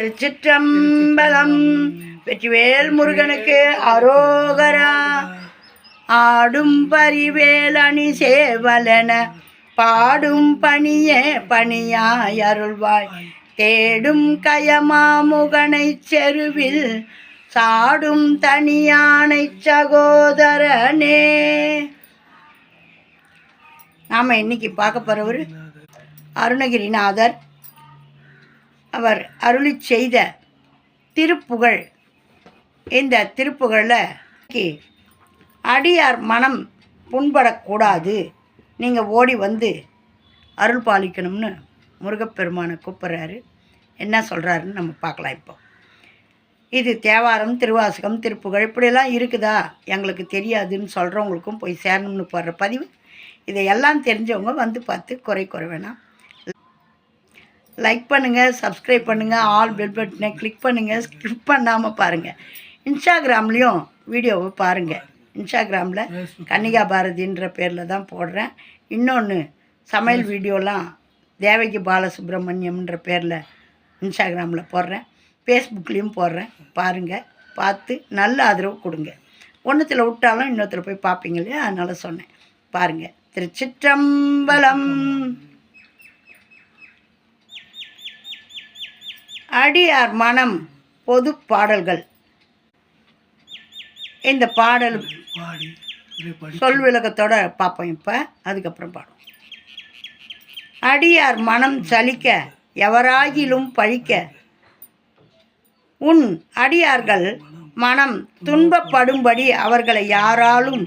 திருச்சிற்றம்பலம். வெற்றிவேல் முருகனுக்கு அரோகரா. ஆடும் பரிவேல் அணி சேவலன பாடும் பணியே பணியாய் அருள்வாய். தேடும் கயமாமுகனை செருவில் சாடும் தனியானை சகோதரனே. நாம் இன்னைக்கு பார்க்க போகிறவர் அருணகிரிநாதர். அவர் அருளி செய்த திருப்புகழ். இந்த திருப்புகழில் அடியார் மனம் புண்படக்கூடாது, நீங்கள் ஓடி வந்து அருள் பாலிக்கணும்னு முருகப்பெருமானை கூப்பிட்றாரு. என்ன சொல்கிறாருன்னு நம்ம பார்க்கலாம். இப்போ இது தேவாரம், திருவாசகம், திருப்புகழ் இப்படியெல்லாம் இருக்குதா எங்களுக்கு தெரியாதுன்னு சொல்கிறவங்களுக்கும் போய் சேரணும்னு போடுற பதிவு. இதையெல்லாம் தெரிஞ்சவங்க வந்து பார்த்து குறை வேணாம். லைக் பண்ணுங்கள், சப்ஸ்கிரைப் பண்ணுங்கள், ஆல் பெல் பட்டனை கிளிக் பண்ணுங்கள், ஸ்கிப் பண்ணாமல் பாருங்கள். இன்ஸ்டாகிராம்லேயும் வீடியோவை பாருங்கள். இன்ஸ்டாகிராமில் கன்னிகா பாரதின்ற பேரில் தான் போடுறேன். இன்னொன்று சமையல் வீடியோலாம் தேவகி பாலசுப்ரமணியம்ன்ற பேரில் இன்ஸ்டாகிராமில் போடுறேன். ஃபேஸ்புக்லேயும் போடுறேன். பாருங்கள், பார்த்து நல்ல ஆதரவு கொடுங்க. ஒன்றுத்தில் விட்டாலும் இன்னொருத்தர் போய் பார்ப்பீங்க இல்லையா, அதனால் சொன்னேன். பாருங்கள். திருச்சிற்றம்பலம். அடியார் மனம் பொது பாடல்கள். இந்த பாடல் சொல் விளக்கத்தோட பார்ப்போம். இப்போ அதுக்கப்புறம் பாடும். அடியார் மனம் சலிக்க எவராகிலும் பழிக்க உன் அடியார்கள் மனம் துன்பப்படும்படி அவர்களை யாராலும்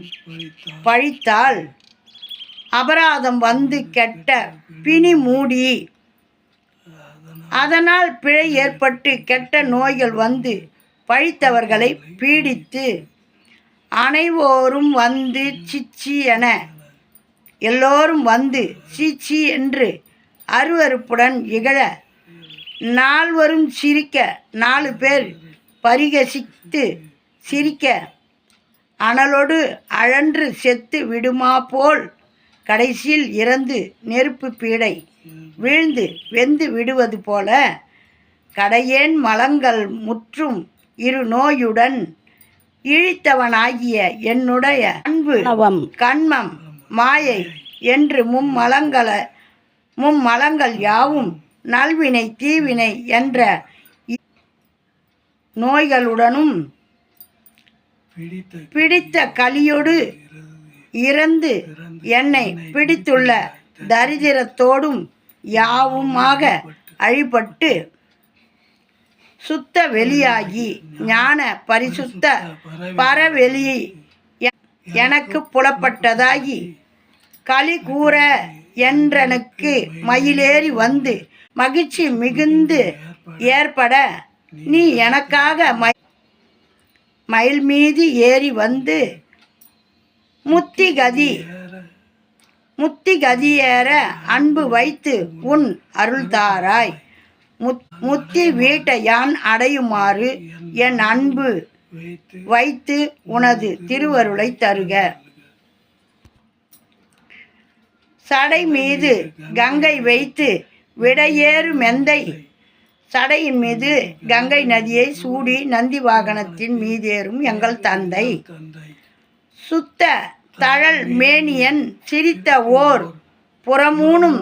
பழித்தால் அபராதம் வந்து கெட்ட பிணி மூடி அதனால் பிழை ஏற்பட்டு கெட்ட நோய்கள் வந்து பழித்தவர்களை பீடித்து அனைவோரும் வந்து சிச்சி என எல்லோரும் வந்து சீச்சி என்று அருவருப்புடன் இகழ நால்வரும் சிரிக்க 4 பேர் பரிகசித்து சிரிக்க அனலோடு அழன்று செத்து விடுமா போல் கடைசியில் இறந்து நெருப்பு பீடை வீழ்ந்து வெந்து விடுவது போல கடையேன் மலங்கள் முற்றும் இரு நோயுடன் இழித்தவனாகிய என்னுடைய அன்பு கண்மம் மாயை என்று மும்மலங்கள் யாவும் நல்வினை தீவினை என்ற நோய்களுடனும் பிடித்த கலியோடு இறந்து என்னை பிடித்துள்ள தரிதிரத்தோடும் யாவுமாக அழிபட்டு சுத்த வெளியாகி ஞான பரிசுத்த பரவெளி எனக்கு புலப்பட்டதாகி களி கூற என்றனுக்கு மயிலேறி வந்து மகிழ்ச்சி மிகுந்து ஏற்பட நீ எனக்காக மயில் மீது ஏறி வந்து முத்தி கதியேற அன்பு வைத்து உன் அருள்தாராய். முத்தி வீட்டை யான் அடையுமாறு என் அன்பு வைத்து உனது திருவருளை தருக. சடை மீது கங்கை வைத்து விடையேறு மெந்தை சடையின் மீது கங்கை நதியை சூடி நந்தி வாகனத்தின் மீதேறும் எங்கள் தந்தை. சுத்த தழல் மேனியன் சிரித்த ஓர் புறமூணும்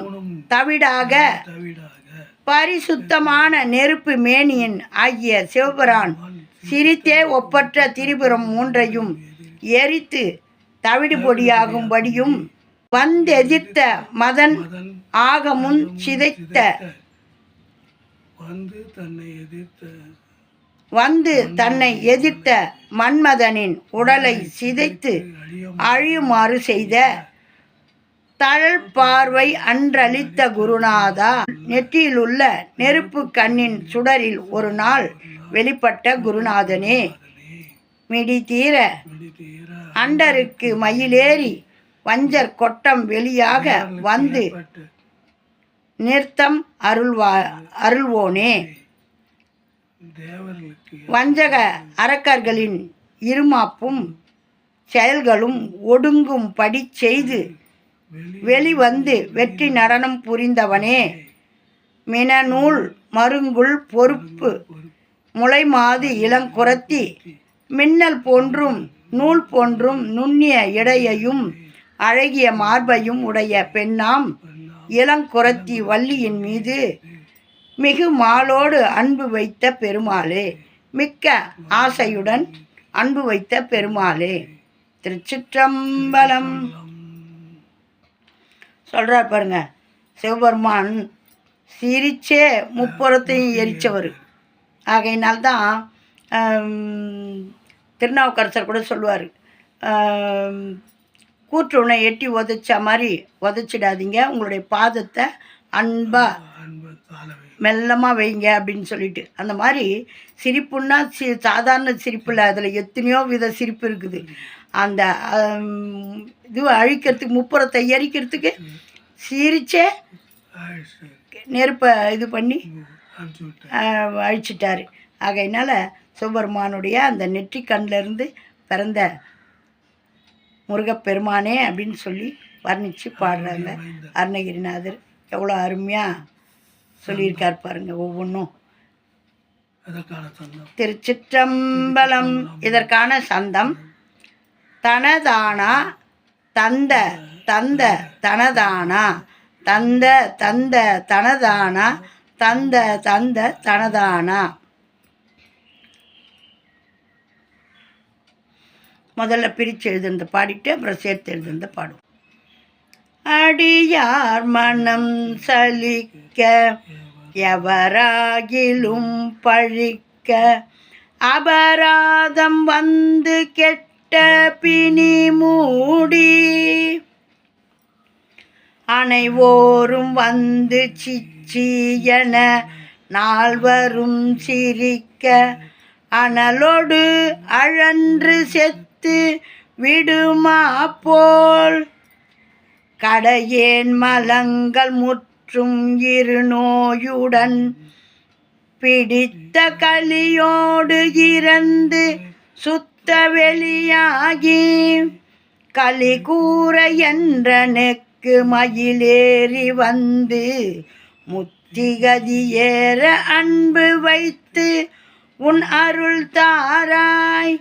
தவிடாக பரிசுத்தமான நெருப்பு மேனியன் ஆகிய சிவபிரான் சிரித்தே ஒப்பற்ற திரிபுரம் 3ஐயும் எரித்து தவிடு பொடியாகும்படியும் வந்தெதிர்த்த மதன் ஆகமுன் சிதைத்த வந்து தன்னை எதிர்த்த மன்மதனின் உடலை சிதைத்து அழியுமாறு செய்த தழல் பார்வை அன்றளித்த குருநாதா. நெற்றியிலுள்ள நெருப்பு கண்ணின் சுடரில் ஒரு நாள் வெளிப்பட்ட குருநாதனே. மிடிதீர அண்டருக்கு மயிலேறி வஞ்சர் கொட்டம் வெளியாக வந்து நிறுத்தம் அருள்வோனே. வஞ்சக அரக்கர்களின் இருமாப்பும் செயல்களும் ஒடுங்கும் படி செய்து வெளிவந்து வெற்றி நடனம் புரிந்தவனே. மினநூல் மருங்குல் பொறுப்பு முளைமாது இளங்குரத்தி மின்னல் போன்றும் நூல் போன்றும் நுண்ணிய இடையையும் அழகிய மார்பையும் உடைய பெண்ணாம் இளங்குரத்தி வள்ளியின் மீது மிகு மாலோடு அன்பு வைத்த பெருமாளே, மிக்க ஆசையுடன் அன்பு வைத்த பெருமாளே. திருச்சிற்றம்பலம். சொல்கிறார் பாருங்க, சிவபெருமான் சிரிச்சே முப்புறத்தையும் எரித்தவர். ஆகையினால்தான் திருநாவுக்கரசர் கூட சொல்லுவார், கூற்றுனை எட்டி உதைச்ச மாதிரி உதைச்சிடாதீங்க, உங்களுடைய பாதத்தை அன்பாக மெல்லமாக வைங்க அப்படின்னு சொல்லிட்டு. அந்த மாதிரி சிரிப்புன்னா சாதாரண சிரிப்பில் அதில் எத்தனையோ வித சிரிப்பு இருக்குது. அந்த இது அழிக்கிறதுக்கு முப்புறத்தை எரிக்கிறதுக்கு சிரிச்சே நெருப்பை இது பண்ணி அழிச்சிட்டார். ஆகையினால் சிவபெருமானுடைய அந்த நெற்றி கண்ணிலிருந்து பிறந்த முருகப்பெருமானே அப்படின்னு சொல்லி வர்ணித்து பாடுறாங்க. அருணகிரிநாதர் எவ்வளோ அருமையாக சொல்லியிருக்கார் பாருங்க ஒவ்வொன்றும். திருச்சிற்றம்பலம். இதற்கான சந்தம் தனதானா தந்த தந்த தனதானா தந்த தந்த தனதானா தந்த தந்த தனதானா. முதல்ல பிரித்து எழுதுந்த பாடிட்டு அப்புறம் சேர்த்து எழுதுந்த பாடும். அடியார் மனம் சலிக்க எவராகிலும் பழிக்க அபராதம் வந்து கெட்ட பிணி மூடி அனைவோரும் வந்து சிச்சி என நால்வரும் சிரிக்க அனலோடு அழன்று செத்து விடுமா போல் கடையேன் மலங்கள் முற்றும் இருநோயுடன் பிடித்த கலியோடு இறந்து சுத்த வெளியாகி களி கூற என்றனுக்கு மயிலேறி வந்து முத்திகதி ஏற அன்பு வைத்து உன் அருள் தாராய்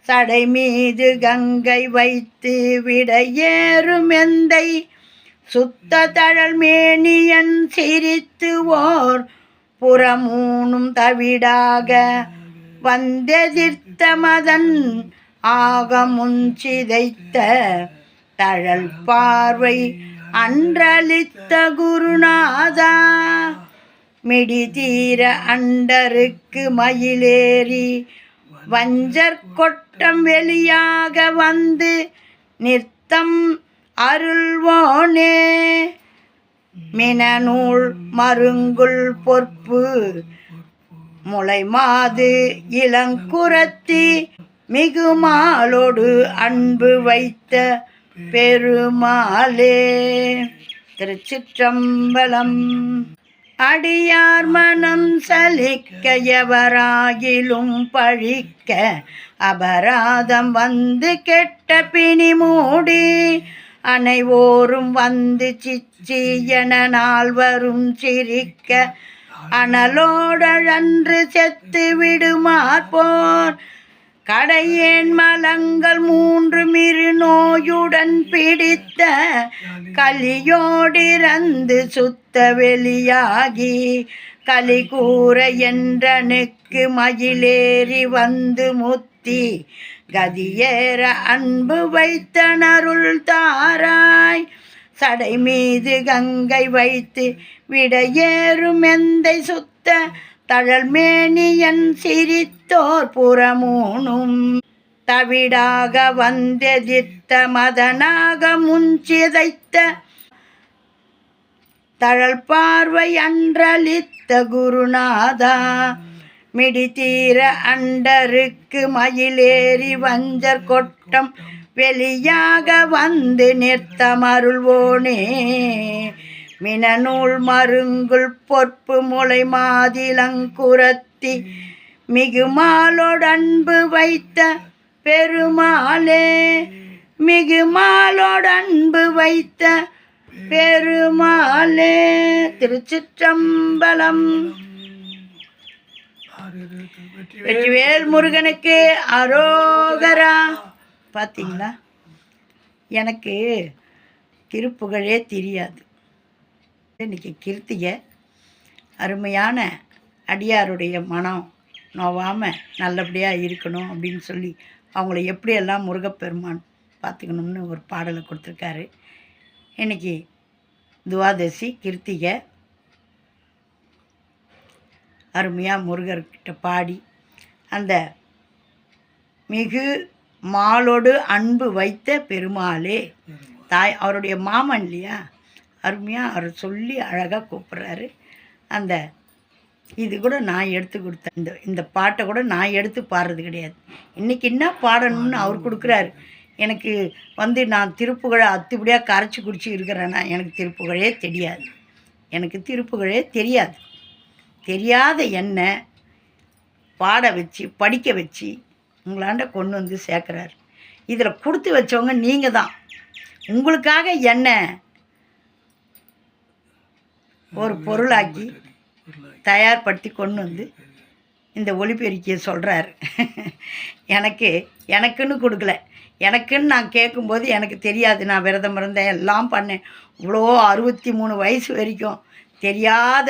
சடை மீது கங்கை வைத்து விடையேறும் எந்தை சுத்த தழல் மேனியன் சிரித்து ஓர் புறமூனும் தவிடாக வந்தெதிர்த்த மதன் ஆக முன்சிதைத்த தழல் பார்வை அன்றளித்த குருநாதா மிடிதீர அண்டருக்கு மயிலேறி வஞ்சர் கொட்டம் வெளியாக வந்து நிறுத்தம் அருள்வோனே மினநூல் மருங்குல் பொற்பு முளைமாது இளங்குரத்தி மிகுமாலோடு அன்பு வைத்த பெருமாளே. திருச்சிற்றம்பலம். அடியார் மனம் சலிக்க எவராகிலும் பழிக்க அபராதம் வந்து கெட்ட பிணி மூடி அனைவோரும் வந்து சிச்சி என நால்வரும் சிரிக்க அனலோடழன்று செத்து விடுமாற் போர் கடையேன் மலங்கள் மூன்று மிருநோயுடன் பிடித்த கலியோடிறந்து சுத்த வெளியாகி களி கூற என்றனுக்கு மயிலேறி வந்து முத்தி கதியேற அன்பு வைத்த நருள் தாராய் சடை மீது கங்கை வைத்து விடையேறும் எந்தை சுத்த தழல் மேனியன் சிரித்தோர் புறமூனும் தவிடாக வந்தெதிர்த்த மதனாக முன்சிதைத்த தழல் பார்வை அன்றளித்த குருநாதா மிடிதீர அண்டருக்கு மயிலேறி வஞ்சர் கொட்டம் வெளியாக வந்து நிறுத்தமருள்வோனே மினநூல் மருங்குல் பொற்பு முளை மாதிலங்குரத்தி மிகுமாலோடன்பு வைத்த பெருமாளே மிகுமாலோடன்பு வைத்த பெருமாளே. திருச்சிற்றம்பலம். வெற்றிவேல் முருகனுக்கு அரோகரா. பார்த்தீங்களா, எனக்கு திருப்புகழே தெரியாது. இன்னைக்கு கிருத்திகை, அருமையான அடியாருடைய மனம் நோவாமல் நல்லபடியாக இருக்கணும் அப்படின்னு சொல்லி அவங்கள எப்படியெல்லாம் முருகப்பெருமான் பார்த்துக்கணும்னு ஒரு பாடலை கொடுத்துருக்காரு. இன்றைக்கி துவாதசி கிருத்திகை, அருமையாக முருகர்கிட்ட பாடி அந்த மிகு மாலோடு அன்பு வைத்த பெருமாளே, தாய் அவருடைய மாமன் இல்லையா, அருமையாக அவர் சொல்லி அழகாக கூப்பிட்றாரு. அந்த இது கூட நான் எடுத்து கொடுத்தேன். இந்த பாட்டை கூட நான் எடுத்து பாடுறது கிடையாது. இன்றைக்கி என்ன பாடணும்னு அவர் கொடுக்குறாரு. எனக்கு நான் திருப்புகழை அத்துப்படியாக கரைச்சி குடிச்சு இருக்கிறேன்னா எனக்கு திருப்புகழே தெரியாது. எனக்கு திருப்புகழே தெரியாது. தெரியாத என்ன பாட வச்சு படிக்க வச்சு உங்களாண்ட கொண்டு வந்து சேர்க்குறாரு. இதில் கொடுத்து வச்சவங்க நீங்கள் தான். உங்களுக்காக என்ன ஒரு பொருளாக்கி தயார்படுத்தி கொண்டு வந்து இந்த ஒலிபெருக்கியை சொல்கிறாரு. எனக்குன்னு கொடுக்கல. எனக்குன்னு நான் கேட்கும்போது எனக்கு தெரியாது. நான் விரதம் இருந்தேன், எல்லாம் பண்ணேன். இவ்வளோ 63 வயசு வரைக்கும் தெரியாத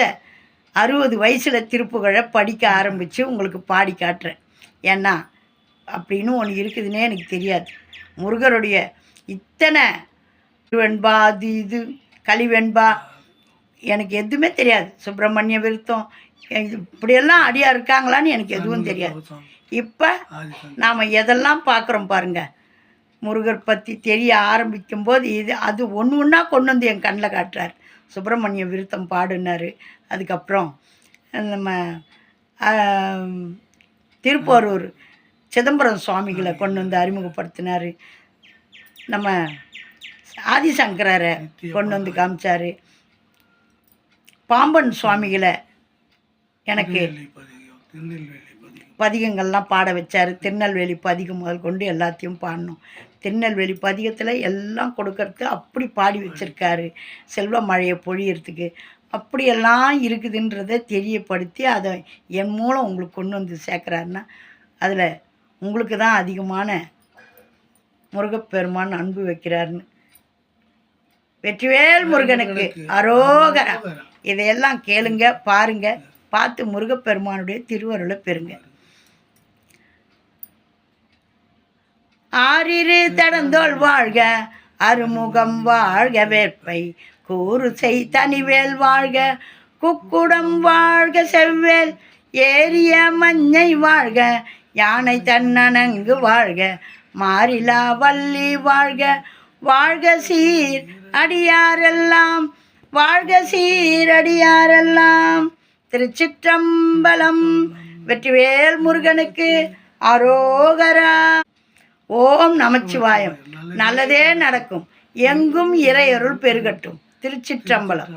60 வயசில் திருப்புகழை படிக்க ஆரம்பித்து உங்களுக்கு பாடி காட்டுறேன். ஏன்னா அப்படின்னு ஒன்று இருக்குதுன்னே எனக்கு தெரியாது. முருகருடைய இத்தனை வெண்பா அது இது கலிவெண்பா எனக்கு எதுவுமே தெரியாது. சுப்பிரமணிய விருத்தம் இப்படியெல்லாம் அடியாக இருக்காங்களான்னு எனக்கு எதுவும் தெரியாது. இப்போ நாம் எதெல்லாம் பார்க்குறோம் பாருங்கள். முருகர் பற்றி தெரிய ஆரம்பிக்கும்போது அது ஒன்று ஒன்றா கொண்டு வந்து என் கண்ணில் காட்டுறார். சுப்பிரமணிய விருத்தம் பாடினார். அதுக்கப்புறம் நம்ம திருப்போரூர் சிதம்பரம் சுவாமிகளை கொண்டு வந்து அறிமுகப்படுத்தினார். நம்ம ஆதிசங்கரரை கொண்டு வந்து காமிச்சார். பாம்பன் சுவாமிகளை எனக்கு பதிகங்கள்லாம் பாட வச்சார். திருநெல்வேலி பதிகம் முதல் கொண்டு எல்லாத்தையும் பாடணும். திருநெல்வேலி பதிகத்தில் எல்லாம் கொடுக்கறதுக்கு அப்படி பாடி வச்சுருக்காரு. செல்வ மழையை பொழியறதுக்கு அப்படியெல்லாம் இருக்குதுன்றதை தெரியப்படுத்தி அதை என் மூலம் உங்களுக்கு கொண்டு வந்து சேர்க்குறாருன்னா அதில் உங்களுக்கு தான் அதிகமான முருகப்பெருமான் அன்பு வைக்கிறாருன்னு. வெற்றிவேல் முருகனுக்கு அரோகரா. இதையெல்லாம் கேளுங்க, பாருங்க, பார்த்து முருகப்பெருமானுடைய திருவருளை பெறுங்க. ஆறிரு தடந்தோள் வாழ்க, அருமுகம் வாழ்க, வேற்பை கூறு செய் தனிவேல் வாழ்க, குக்குடம் வாழ்க, செவ்வேல் ஏரிய மஞ்சை வாழ்க, யானை தன்னனங்கு வாழ்க, மாறிலா வள்ளி வாழ்க, வாழ்க சீர் அடியாரெல்லாம், வாழ்க சீர் அடியாரெல்லாம். திருச்சிற்றம்பலம். வெற்றிவேல் முருகனுக்கு அரோகரா. ஓம் நமச்சிவாயம். நல்லதே நடக்கும். எங்கும் இறையருள் பெருகட்டும். திருச்சிற்றம்பலம்.